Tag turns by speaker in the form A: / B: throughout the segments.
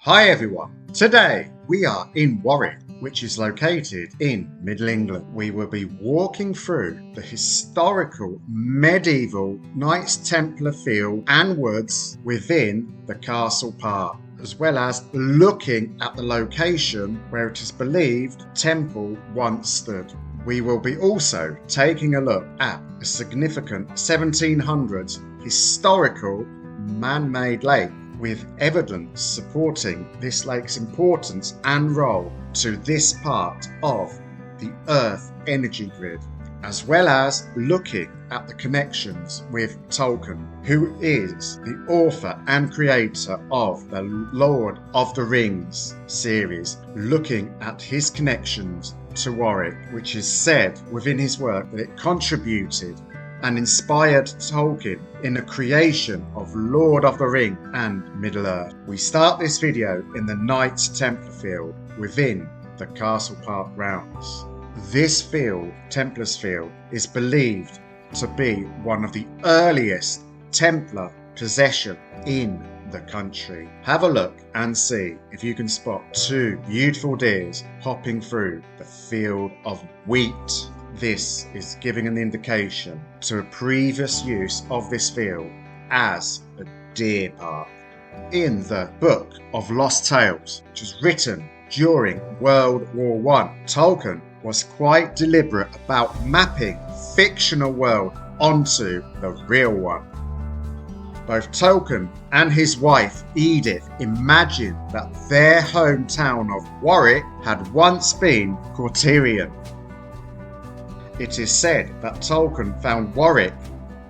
A: Hi everyone, today we are in Warwick, which is located in Middle England. We will be walking through the historical medieval Knights Templar field and woods within the castle park, as well as looking at the location where it is believed Temple once stood. We will be also taking a look at a significant 1700s historical man-made lake, with evidence supporting this lake's importance and role to this part of the Earth energy grid, as well as looking at the connections with Tolkien, who is the author and creator of the Lord of the Rings series, looking at his connections to Warwick, which is said within his work that it contributed and inspired Tolkien in the creation of Lord of the Ring and Middle-earth. We start this video in the Knights Templar field within the Castle Park grounds. This field, Templars field, is believed to be one of the earliest Templar possession in the country. Have a look and see if you can spot two beautiful deers hopping through the field of wheat. This is giving an indication to a previous use of this field as a deer park. In the Book of Lost Tales, which was written during World War I, Tolkien was quite deliberate about mapping the fictional world onto the real one. Both Tolkien and his wife Edith imagined that their hometown of Warwick had once been Cortirion. It is said that Tolkien found Warwick,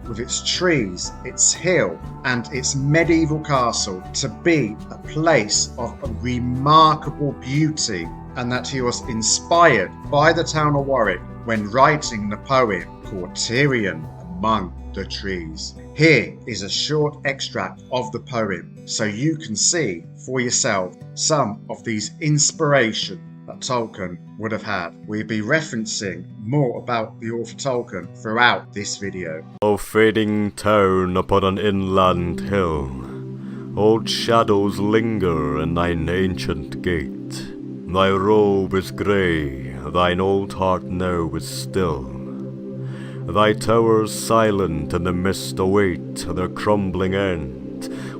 A: with its trees, its hill, and its medieval castle, to be a place of remarkable beauty, and that he was inspired by the town of Warwick when writing the poem Cortirion Among the Trees. Here is a short extract of the poem, so you can see for yourself some of these inspirations that Tolkien would have had. We'll be referencing more about the author Tolkien throughout this video.
B: O fading town upon an inland hill, old shadows linger in thine ancient gate. Thy robe is grey, thine old heart now is still. Thy towers silent in the mist await their crumbling end,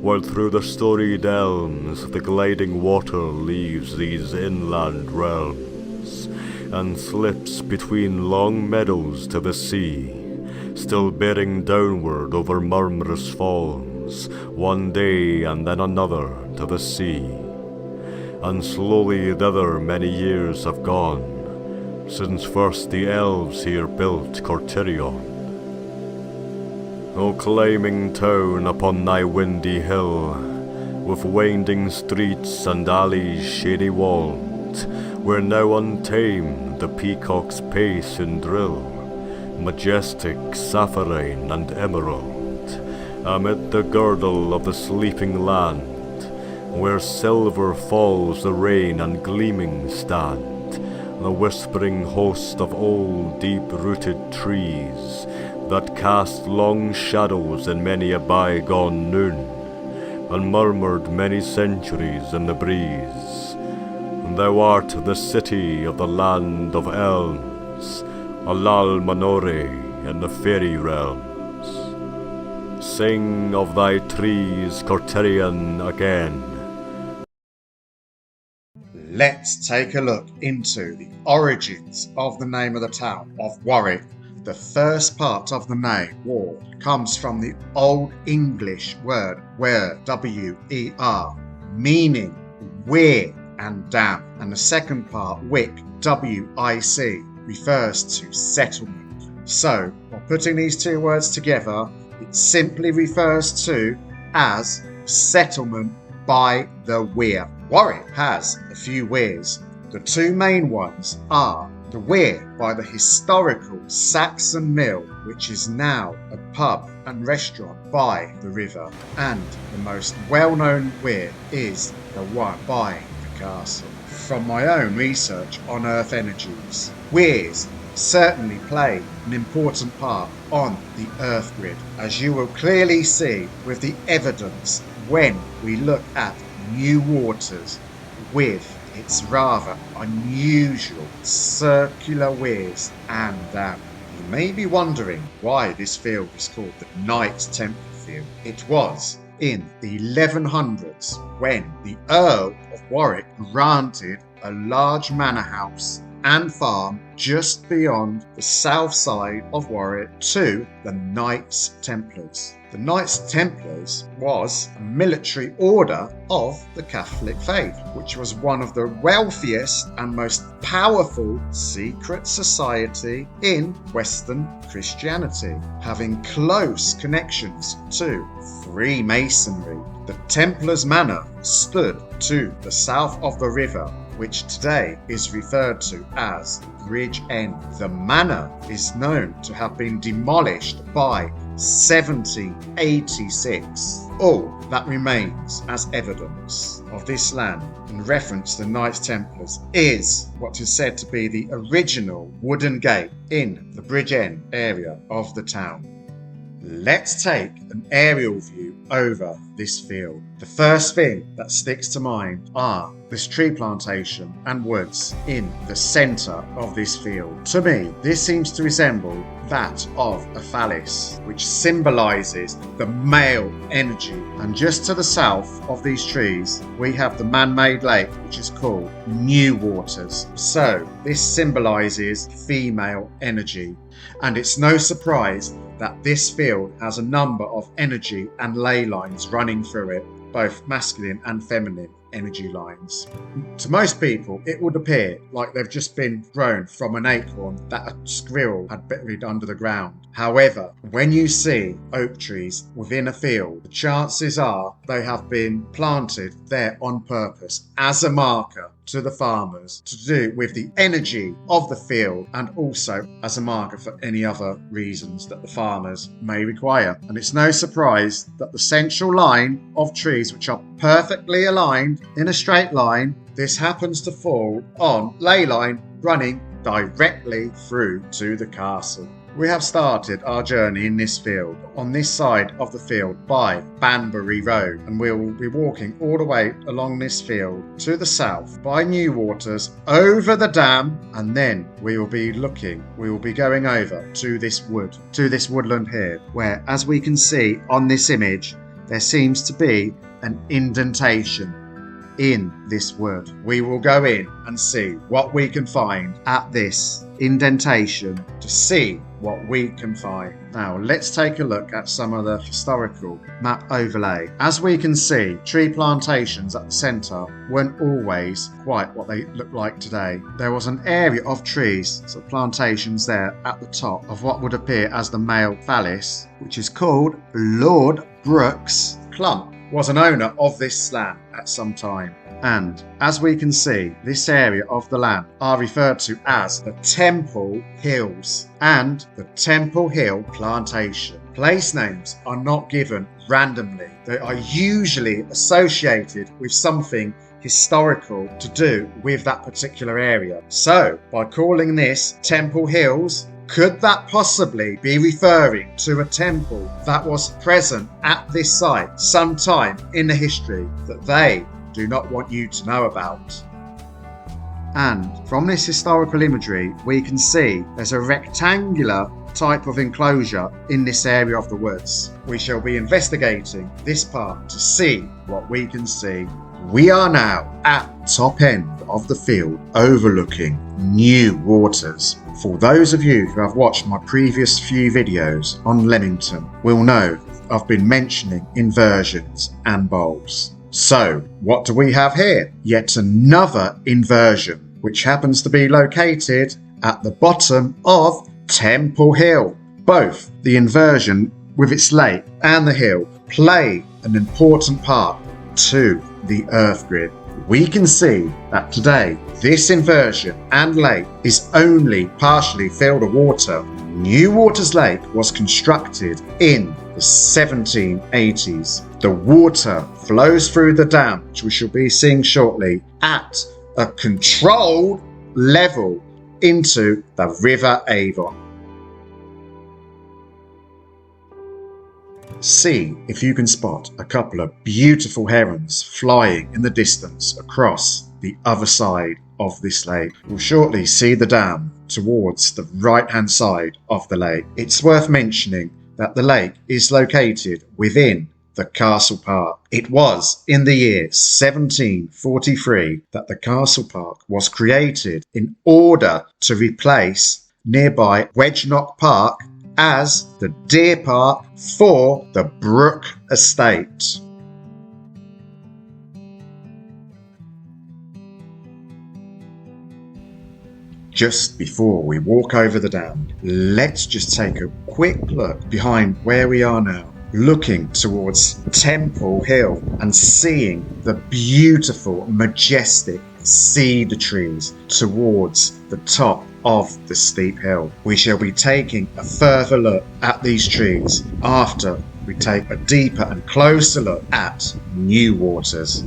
B: while through the storied elms the gliding water leaves these inland realms, and slips between long meadows to the sea, still bearing downward over murmurous falls, one day and then another to the sea. And slowly thither many years have gone, since first the elves here built Cortirion. O climbing town upon thy windy hill, with winding streets and alleys shady walled, where now untamed the peacocks pace and drill, majestic sapphirine and emerald, amid the girdle of the sleeping land, where silver falls the rain and gleaming stand, the whispering host of old deep-rooted trees, that cast long shadows in many a bygone noon, and murmured many centuries in the breeze. Thou art the city of the land of elms, Alal Manore in the fairy realms. Sing of thy trees, Cortirion, again.
A: Let's take a look into the origins of the name of the town of Warwick. The first part of the name, War, comes from the Old English word wer, W-E-R, meaning weir and dam, and the second part, wick, W-I-C, refers to settlement. So, by putting these two words together, it simply refers to as settlement by the weir. Warwick has a few weirs. The two main ones are the weir by the historical Saxon Mill, which is now a pub and restaurant by the river, and the most well-known weir is the one by the castle. From my own research on Earth energies, weirs certainly play an important part on the Earth grid, as you will clearly see with the evidence when we look at New Waters with its rather unusual circular weirs and dam. You may be wondering why this field is called the Knights Templar Field. It was in the 1100s when the Earl of Warwick granted a large manor house and farm just beyond the south side of Warwick to the Knights Templars. The Knights Templars was a military order of the Catholic faith, which was one of the wealthiest and most powerful secret society in Western Christianity, having close connections to Freemasonry. The Templars' manor stood to the south of the river, which today is referred to as Bridge End. The manor is known to have been demolished by 1786. All that remains as evidence of this land in reference to the Knights Templars is what is said to be the original wooden gate in the Bridge End area of the town. Let's take an aerial view over this field. The first thing that sticks to mind are this tree plantation and woods in the centre of this field. To me, this seems to resemble that of a phallus, which symbolises the male energy. And just to the south of these trees, we have the man-made lake, which is called New Waters. So this symbolises female energy. And it's no surprise that this field has a number of energy and ley lines running through it, both masculine and feminine energy lines. To most people, it would appear like they've just been grown from an acorn that a squirrel had buried under the ground. However, when you see oak trees within a field, the chances are they have been planted there on purpose as a marker to the farmers to do with the energy of the field, and also as a marker for any other reasons that the farmers may require. And it's no surprise that the central line of trees, which are perfectly aligned in a straight line, this happens to fall on ley line running directly through to the castle. We have started our journey in this field, on this side of the field by Banbury Road, and we will be walking all the way along this field to the south by New Waters, over the dam, and then we will be going over to this woodland here, where, as we can see on this image, there seems to be an indentation in this wood. We will go in and see what we can find at this indentation to see what we can find. Now let's take a look at some of the historical map overlay. As we can see, tree plantations at the centre weren't always quite what they look like today. There was an area of trees, so plantations there at the top of what would appear as the male phallus, which is called Lord Brooks Clump, was an owner of this land at some time. And as we can see, this area of the land are referred to as the Temple Hills and the Temple Hill Plantation. Place names are not given randomly. They are usually associated with something historical to do with that particular area. So, by calling this Temple Hills, could that possibly be referring to a temple that was present at this site sometime in the history that they do not want you to know about? And from this historical imagery, we can see there's a rectangular type of enclosure in this area of the woods. We shall be investigating this part to see what we can see. We are now at top end of the field overlooking New Waters. For those of you who have watched my previous few videos on Leamington will know I've been mentioning inversions and bowls. So what do we have here? Yet another inversion, which happens to be located at the bottom of Temple Hill. Both the inversion with its lake and the hill play an important part to the earth grid. We can see that today this inversion and lake is only partially filled with water. New Waters Lake was constructed in the 1780s. The water flows through the dam, which we shall be seeing shortly, at a controlled level into the River Avon. See if you can spot a couple of beautiful herons flying in the distance across the other side of this lake. We'll shortly see the dam towards the right hand side of the lake. It's worth mentioning that the lake is located within the castle park. It was in the year 1743 that the castle park was created in order to replace nearby Wedgenock Park as the deer park for the Brook estate. Just before we walk over the dam, let's just take a quick look behind where we are now, looking towards Temple Hill and seeing the beautiful, majestic cedar trees towards the top of the steep hill. We shall be taking a further look at these trees after we take a deeper and closer look at New Waters.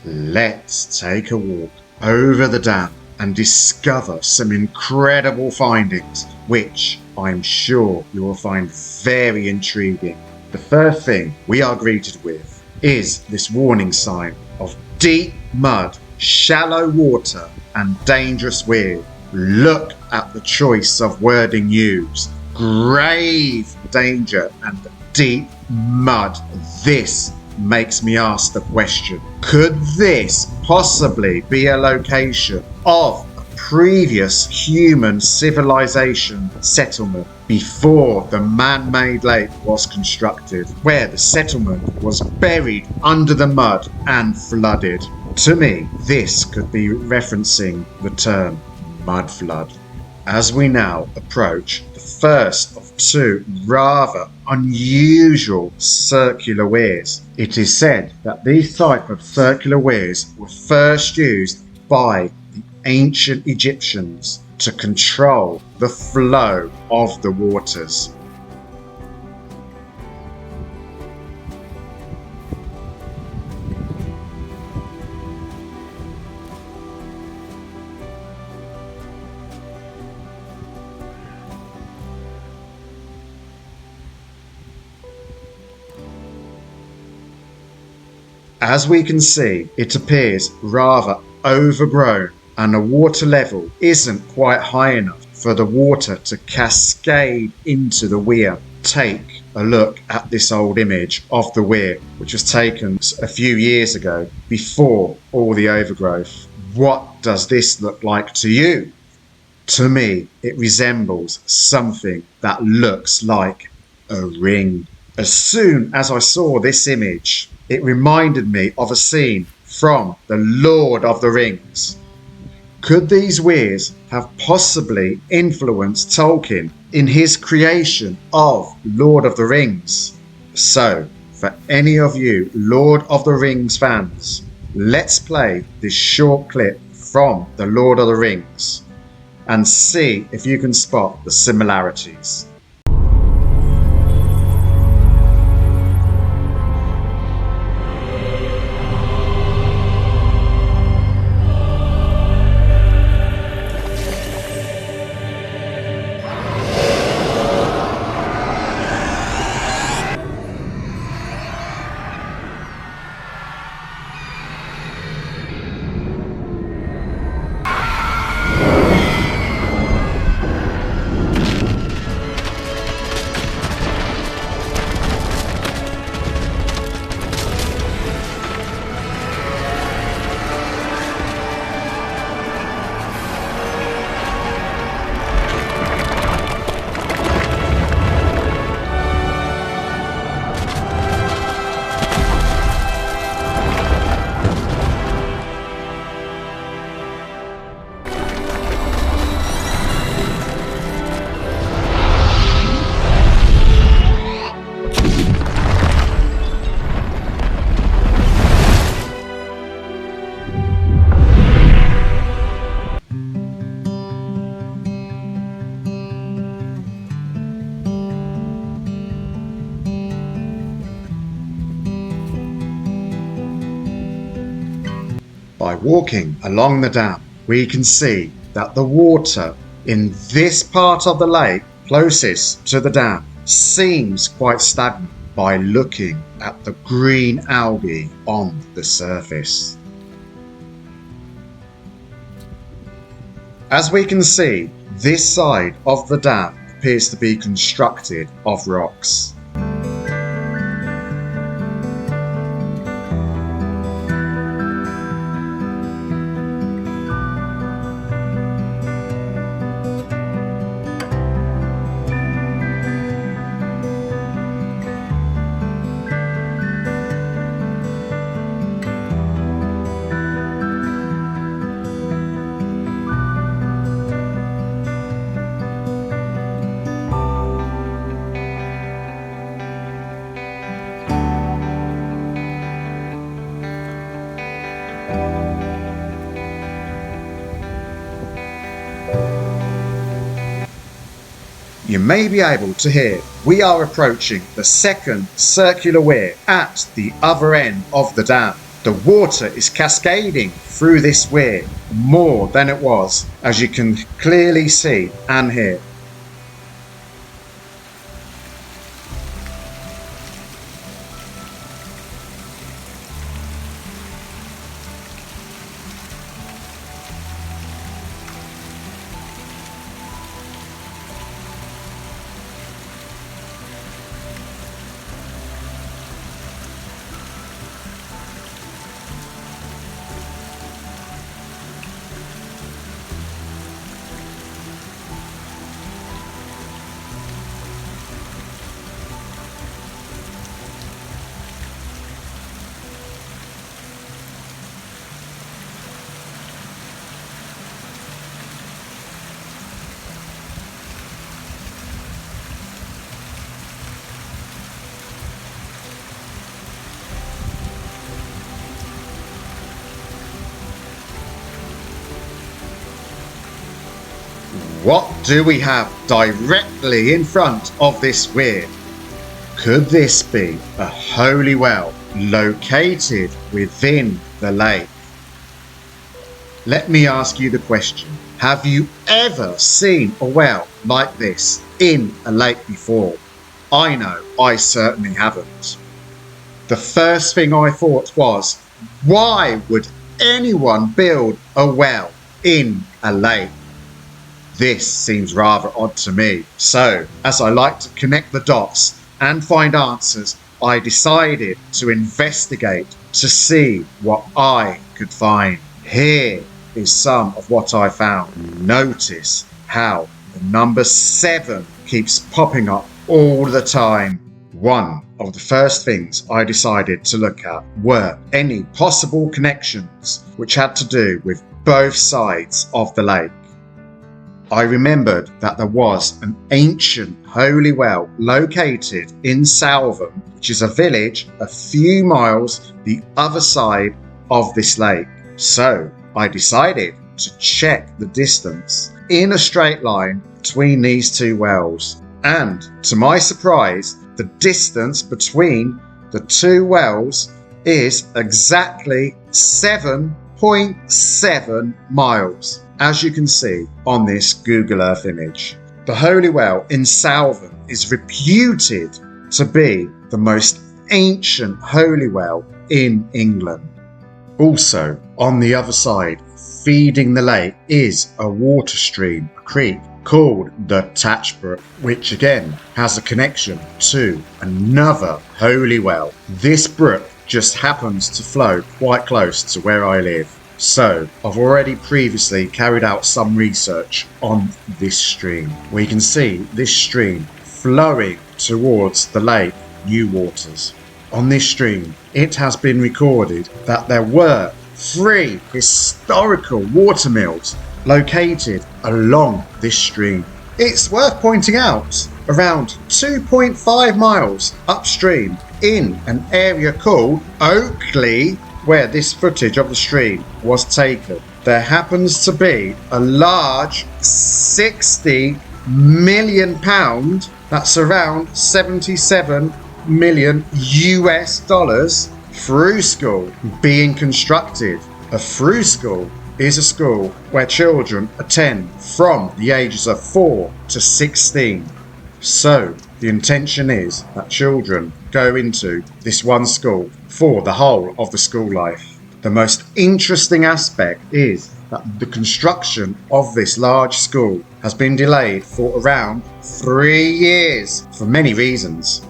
A: Let's take a walk over the dam and discover some incredible findings, which I'm sure you will find very intriguing. The first thing we are greeted with is this warning sign of deep mud, shallow water and dangerous weir. Look at the choice of wording used. Grave danger and deep mud. This makes me ask the question, could this possibly be a location of a previous human civilization settlement before the man-made lake was constructed, where the settlement was buried under the mud and flooded? To me, this could be referencing the term mud flood. As we now approach the first of two rather unusual circular weirs, it is said that these type of circular weirs were first used by the ancient Egyptians to control the flow of the waters. As we can see, it appears rather overgrown and the water level isn't quite high enough for the water to cascade into the weir. Take a look at this old image of the weir, which was taken a few years ago before all the overgrowth. What does this look like to you? To me, it resembles something that looks like a ring. As soon as I saw this image, it reminded me of a scene from The Lord of the Rings. Could these weirs have possibly influenced Tolkien in his creation of Lord of the Rings? So, for any of you Lord of the Rings fans, let's play this short clip from The Lord of the Rings and see if you can spot the similarities. By walking along the dam, we can see that the water in this part of the lake closest to the dam seems quite stagnant by looking at the green algae on the surface. As we can see, this side of the dam appears to be constructed of rocks. You may be able to hear we are approaching the second circular weir at the other end of the dam. The water is cascading through this weir more than it was, as you can clearly see and hear. What do we have directly in front of this weir? Could this be a holy well located within the lake? Let me ask you the question. Have you ever seen a well like this in a lake before? I know I certainly haven't. The first thing I thought was, why would anyone build a well in a lake? This seems rather odd to me. So, as I like to connect the dots and find answers, I decided to investigate to see what I could find. Here is some of what I found. Notice how the number 7 keeps popping up all the time. One of the first things I decided to look at were any possible connections which had to do with both sides of the lake. I remembered that there was an ancient holy well located in Saltham, which is a village a few miles the other side of this lake. So I decided to check the distance in a straight line between these two wells. And to my surprise, the distance between the two wells is exactly 7.7 miles. As you can see on this Google Earth image. The holy well in Saltham is reputed to be the most ancient holy well in England. Also, on the other side, feeding the lake is a water stream, a creek, called the Tatchbrook, which again has a connection to another holy well. This brook just happens to flow quite close to where I live. So, I've already previously carried out some research on this stream. We can see this stream flowing towards the lake New Waters. On this stream, it has been recorded that there were 3 historical watermills located along this stream. It's worth pointing out, around 2.5 miles upstream in an area called Oakley, where this footage of the stream was taken, there happens to be a large £60 million, that's around 77 million US dollars, through school being constructed A through school is a school where children attend from the ages of 4 to 16. So the intention is that children go into this one school for the whole of the school life. The most interesting aspect is that the construction of this large school has been delayed for around 3 years for many reasons.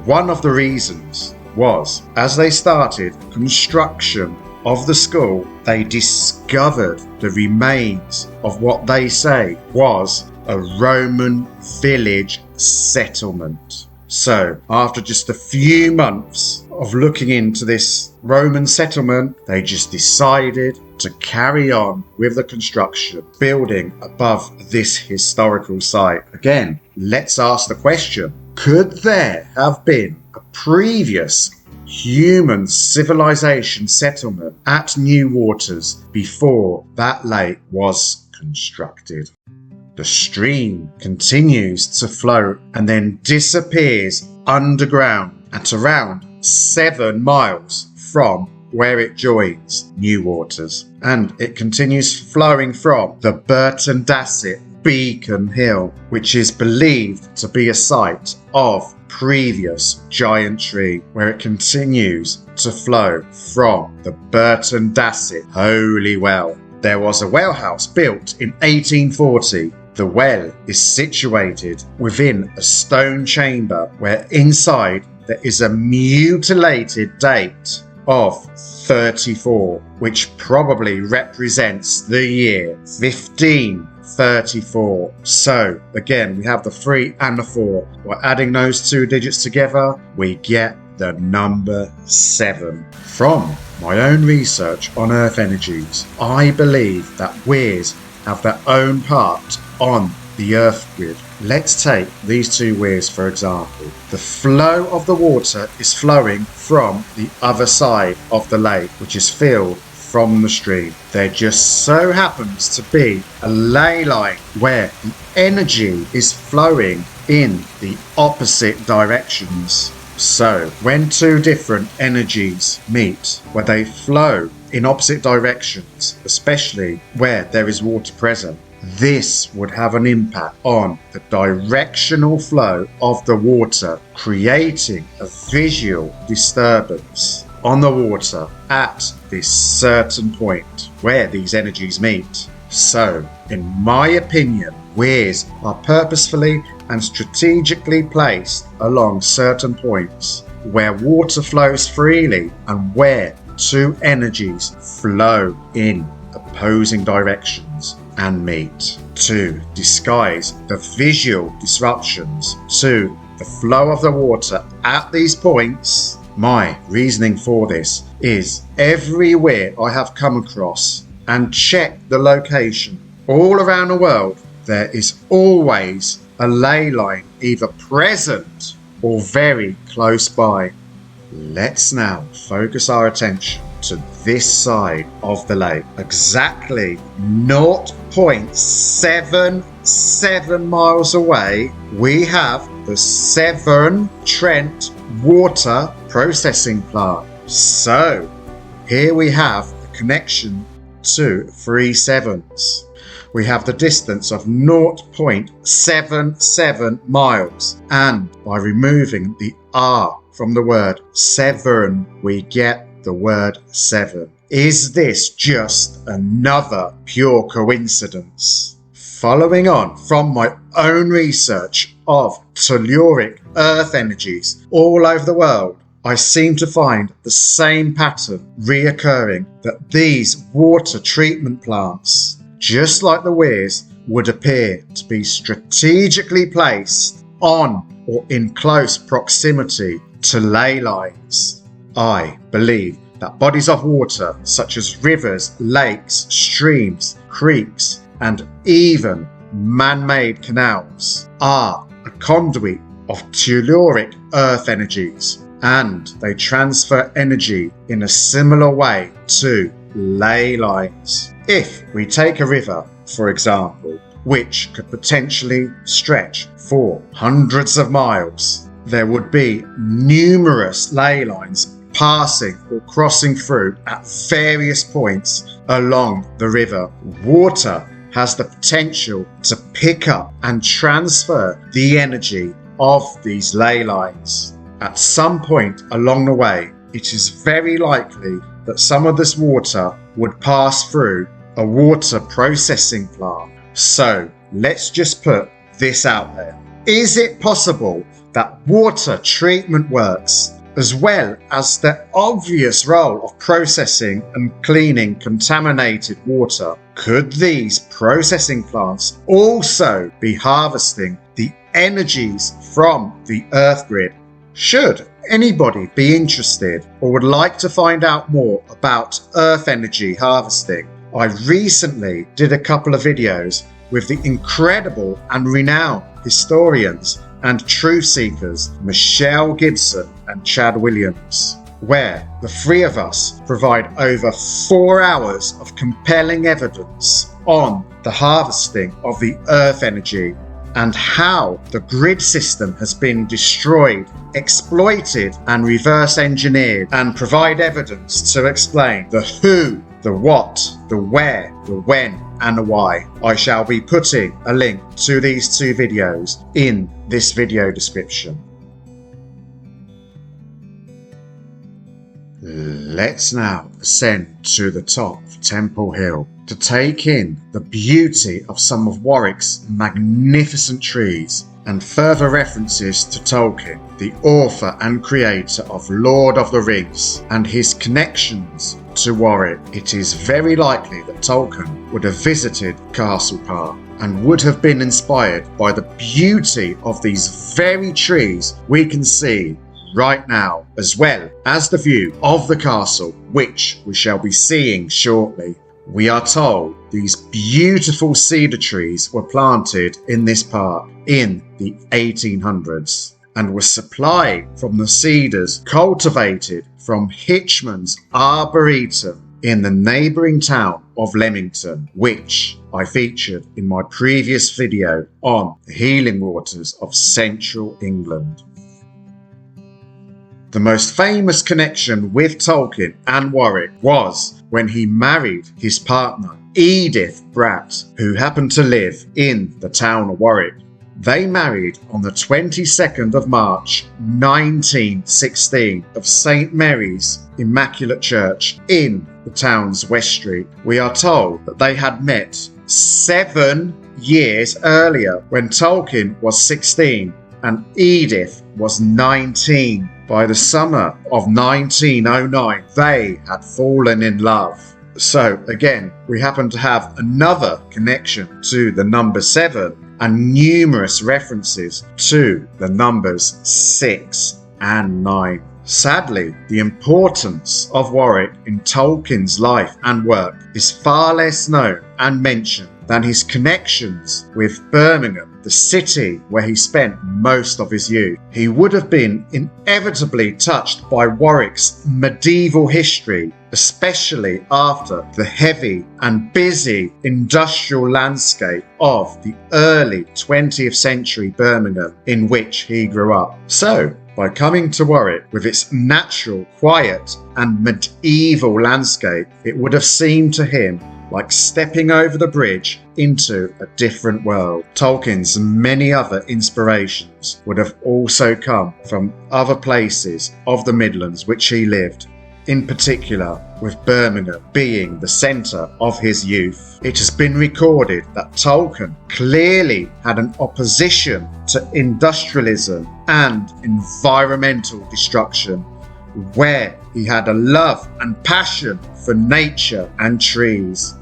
A: One of the reasons was, as they started construction of the school, they discovered the remains of what they say was a Roman village settlement. So, after just a few months of looking into this Roman settlement, they just decided to carry on with the construction, building above this historical site. Again, let's ask the question, could there have been a previous human civilization settlement at New Waters before that lake was constructed? The stream continues to flow and then disappears underground at around 7 miles from where it joins New Waters, and it continues flowing from the Burton Dasset Beacon Hill, which is believed to be a site of previous giant tree, where it continues to flow from the Burton Dasset Holy Well. There was a well house built in 1840. The well is situated within a stone chamber where inside there is a mutilated date of 34, which probably represents the year 1534. So again, we have the 3 and the 4. We're adding those 2 digits together, we get the number 7. From my own research on earth energies, I believe that weirs have their own part on the earth grid. Let's take these 2 weirs for example. The flow of the water is flowing from the other side of the lake, which is filled from the stream. There just so happens to be a ley line where the energy is flowing in the opposite directions. So when 2 different energies meet, where they flow in opposite directions, especially where there is water present, this would have an impact on the directional flow of the water, creating a visual disturbance on the water at this certain point where these energies meet. So, in my opinion, weirs are purposefully and strategically placed along certain points where water flows freely and where 2 energies flow in opposing directions and meet, to disguise the visual disruptions to the flow of the water at these points. My reasoning for this is everywhere I have come across and checked the location all around the world, there is always a ley line either present or very close by. Let's now focus our attention to this side of the lake. Exactly 0.77 miles away, we have the Severn Trent Water Processing Plant. So here we have the connection to 3 sevens. We have the distance of 0.77 miles, and by removing the R from the word Severn, we get the word 7. Is this just another pure coincidence? Following on from my own research of telluric earth energies all over the world, I seem to find the same pattern reoccurring, that these water treatment plants, just like the weirs, would appear to be strategically placed on or in close proximity to ley lines. I believe that bodies of water such as rivers, lakes, streams, creeks, and even man-made canals are a conduit of telluric earth energies, and they transfer energy in a similar way to ley lines. If we take a river, for example, which could potentially stretch for hundreds of miles, there would be numerous ley lines passing or crossing through at various points along the river. Water has the potential to pick up and transfer the energy of these ley lines. At some point along the way, it is very likely that some of this water would pass through a water processing plant. So let's just put this out there. Is it possible that water treatment works as well as the obvious role of processing and cleaning contaminated water? Could these processing plants also be harvesting the energies from the earth grid? Should anybody be interested or would like to find out more about earth energy harvesting, I recently did a couple of videos with the incredible and renowned historians and truth seekers Michelle Gibson and Chad Williams, where the three of us provide over 4 hours of compelling evidence on the harvesting of the earth energy and how the grid system has been destroyed, exploited and reverse engineered, and provide evidence to explain the who, the what, the where, the when and the why. I shall be putting a link to these 2 videos in this video description. Let's now ascend to the top of Temple Hill to take in the beauty of some of Warwick's magnificent trees and further references to Tolkien, the author and creator of Lord of the Rings, and his connections to Warwick. It is very likely that Tolkien would have visited Castle Park and would have been inspired by the beauty of these very trees we can see right now, as well as the view of the castle, which we shall be seeing shortly. We are told these beautiful cedar trees were planted in this park in the 1800s and were supplied from the cedars cultivated from Hitchman's Arboretum in the neighbouring town of Leamington, which I featured in my previous video on the healing waters of central England. The most famous connection with Tolkien and Warwick was when he married his partner, Edith Bratt, who happened to live in the town of Warwick. They married on the 22nd of March 1916 of St Mary's Immaculate Church in the town's West Street. We are told that they had met 7 years earlier when Tolkien was 16 and Edith was 19. By the summer of 1909, they had fallen in love. So again, we happen to have another connection to the number 7 and numerous references to the numbers 6 and 9. Sadly, the importance of Warwick in Tolkien's life and work is far less known and mentioned than his connections with Birmingham, the city where he spent most of his youth. He would have been inevitably touched by Warwick's medieval history, especially after the heavy and busy industrial landscape of the early 20th century Birmingham in which he grew up. So, by coming to Warwick with its natural, quiet and medieval landscape, it would have seemed to him like stepping over the bridge into a different world. Tolkien's many other inspirations would have also come from other places of the Midlands which he lived, in particular with Birmingham being the centre of his youth. It has been recorded that Tolkien clearly had an opposition to industrialism and environmental destruction, where he had a love and passion for nature and trees.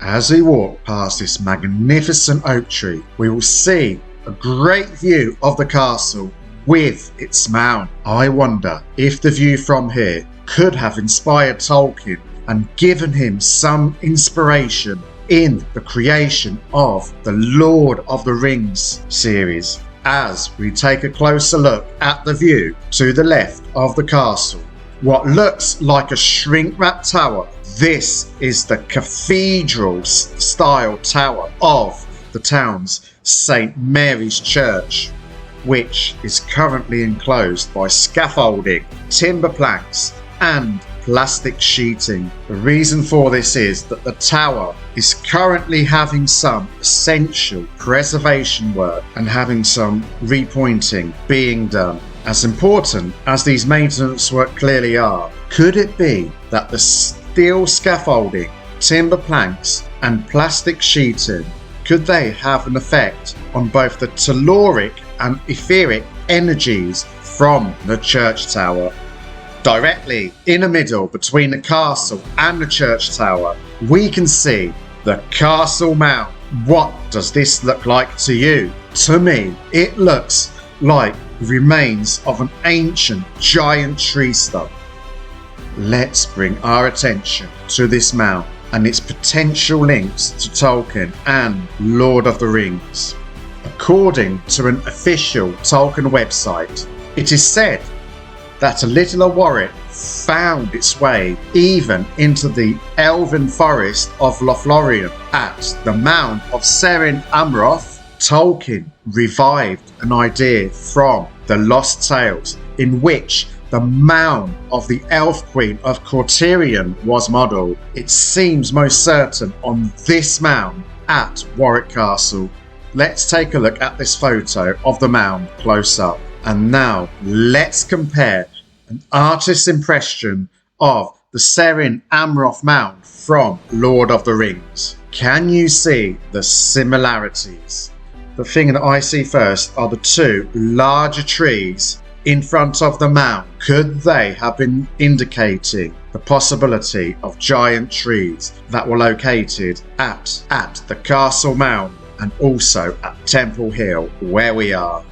A: As we walk past this magnificent oak tree, we will see a great view of the castle with its mound. I wonder if the view from here could have inspired Tolkien and given him some inspiration in the creation of the Lord of the Rings series. As we take a closer look at the view to the left of the castle, what looks like a shrink-wrap tower, this is the cathedral-style tower of the town's St. Mary's Church, which is currently enclosed by scaffolding, timber planks and plastic sheeting. The reason for this is that the tower is currently having some essential preservation work and having some repointing being done. As important as these maintenance work clearly are, could it be that the steel scaffolding, timber planks and plastic sheeting, could they have an effect on both the telluric and etheric energies from the church tower? Directly in the middle between the castle and the church tower, we can see the castle mound. What does this look like to you? To me, it looks like remains of an ancient giant tree stump. Let's bring our attention to this mound and its potential links to Tolkien and Lord of the Rings. According to an official Tolkien website, it is said that a little Warwick found its way even into the elven forest of Lothlorien. At the mound of Serin Amroth, Tolkien revived an idea from the Lost Tales in which the mound of the Elf Queen of Cortirion was modelled. It seems most certain on this mound at Warwick Castle. Let's take a look at this photo of the mound close up. And now let's compare an artist's impression of the Serin Amroth mound from Lord of the Rings. Can you see the similarities? The thing that I see first are the two larger trees in front of the mound. Could they have been indicating the possibility of giant trees that were located at the castle mound and also at Temple Hill where we are?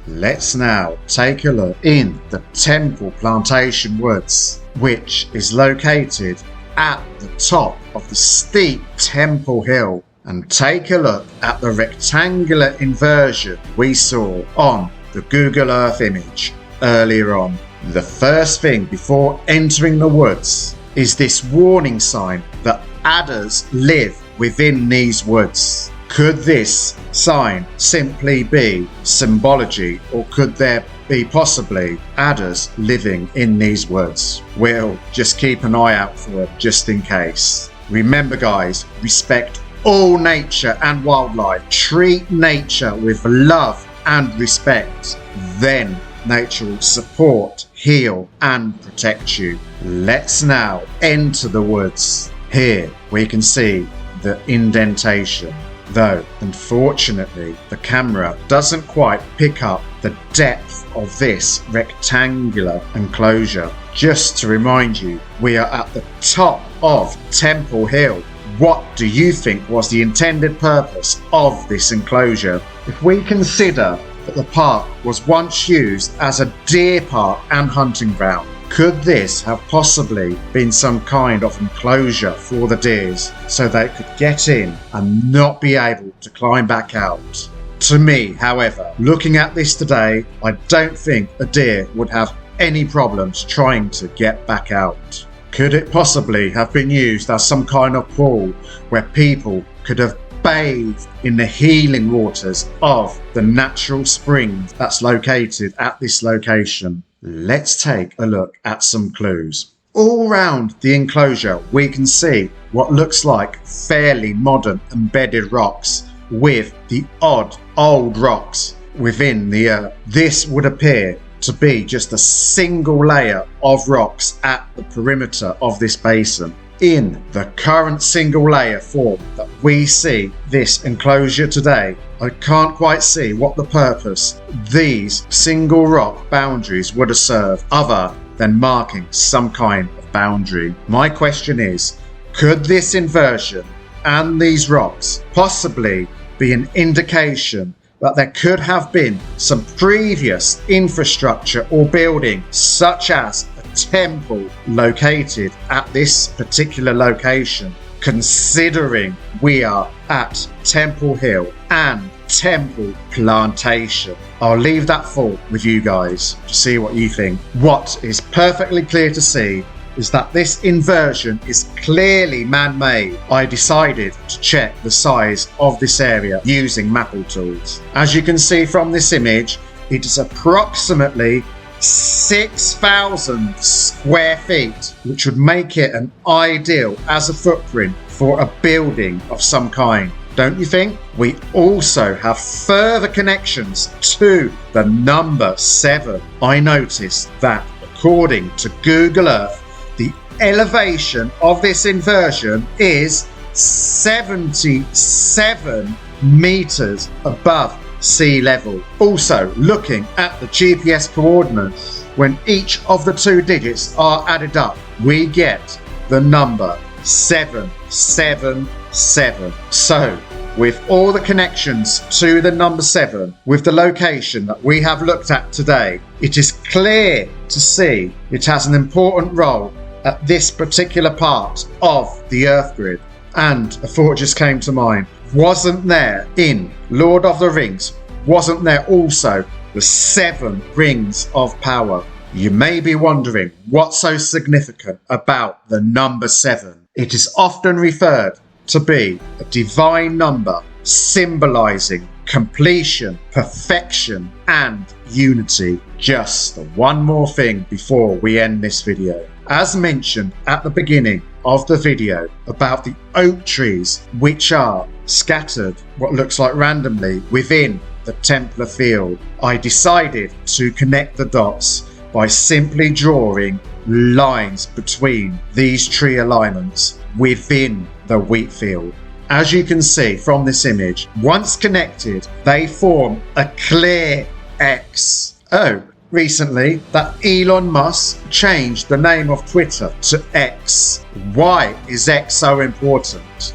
A: Let's now take a look in the Temple Plantation Woods, which is located at the top of the steep Temple Hill, and take a look at the rectangular inversion we saw on the Google Earth image earlier on. The first thing before entering the woods is this warning sign that adders live within these woods. Could this sign simply be symbology, or could there be possibly adders living in these woods? We'll just keep an eye out for it just in case. Remember guys, respect all nature and wildlife. Treat nature with love and respect. Then nature will support, heal and protect you. Let's now enter the woods. Here we can see the indentation, though unfortunately the camera doesn't quite pick up the depth of this rectangular enclosure. Just to remind you, we are at the top of Temple Hill. What do you think was the intended purpose of this enclosure? If we consider that the park was once used as a deer park and hunting ground, could this have possibly been some kind of enclosure for the deers so they could get in and not be able to climb back out? To me, however, looking at this today, I don't think a deer would have any problems trying to get back out. Could it possibly have been used as some kind of pool where people could have bathed in the healing waters of the natural spring that's located at this location? Let's take a look at some clues. All round the enclosure we can see what looks like fairly modern embedded rocks with the odd old rocks within the earth. This would appear to be just a single layer of rocks at the perimeter of this basin. In the current single layer form that we see this enclosure today, I can't quite see what the purpose these single rock boundaries would have served other than marking some kind of boundary. My question is, could this inversion and these rocks possibly be an indication that there could have been some previous infrastructure or building, such as a temple located at this particular location, considering we are at Temple Hill and Temple Plantation. I'll leave that thought with you guys to see what you think. What is perfectly clear to see is that this inversion is clearly man-made. I decided to check the size of this area using mapping tools. As you can see from this image, it is approximately 6,000 square feet, which would make it an ideal as a footprint for a building of some kind. Don't you think? We also have further connections to the number 7. I noticed that according to Google Earth, the elevation of this inversion is 77 meters above sea level. Also, looking at the GPS coordinates, when each of the 2 digits are added up, we get the number 777. So, with all the connections to the number 7, with the location that we have looked at today, it is clear to see it has an important role at this particular part of the Earth grid. And a thought just came to mind. Wasn't there in Lord of the Rings, wasn't there also the 7 rings of power? You may be wondering what's so significant about the number 7. It is often referred to be a divine number symbolizing completion, perfection, and unity. Just one more thing before we end this video. As mentioned at the beginning of the video about the oak trees which are scattered what looks like randomly within the Templar field, I decided to connect the dots by simply drawing lines between these tree alignments within the wheat field. As you can see from this image, once connected, they form a clear X. Oh, recently that Elon Musk changed the name of Twitter to X. Why is X so important?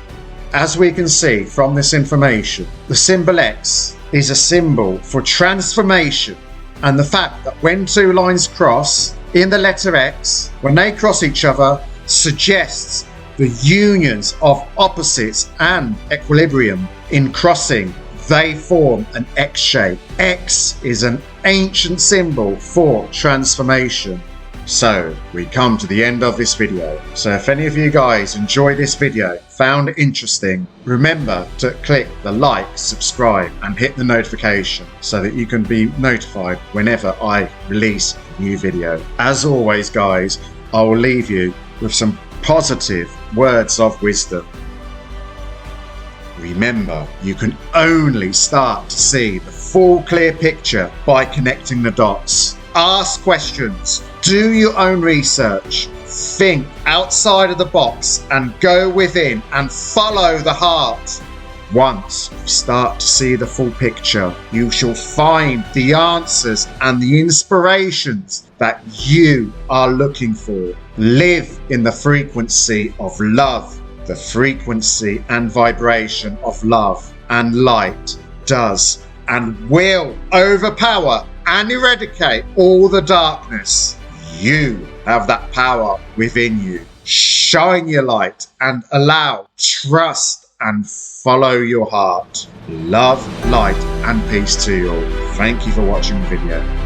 A: As we can see from this information, the symbol X is a symbol for transformation, and the fact that when 2 lines cross in the letter X, when they cross each other, suggests the unions of opposites and equilibrium. In crossing, they form an X shape. X is an ancient symbol for transformation. So we come to the end of this video. So if any of you guys enjoyed this video, found it interesting, remember to click the like, subscribe and hit the notification so that you can be notified whenever I release a new video. As always guys, I will leave you with some positive words of wisdom. Remember, you can only start to see the full clear picture by connecting the dots. Ask questions, do your own research, think outside of the box and go within and follow the heart. Once you start to see the full picture, you shall find the answers and the inspirations that you are looking for. Live in the frequency of love. The frequency and vibration of love and light does and will overpower and eradicate all the darkness. You have that power within you. Shine your light and allow, trust and follow your heart. Love, light and peace to you all. Thank you for watching the video.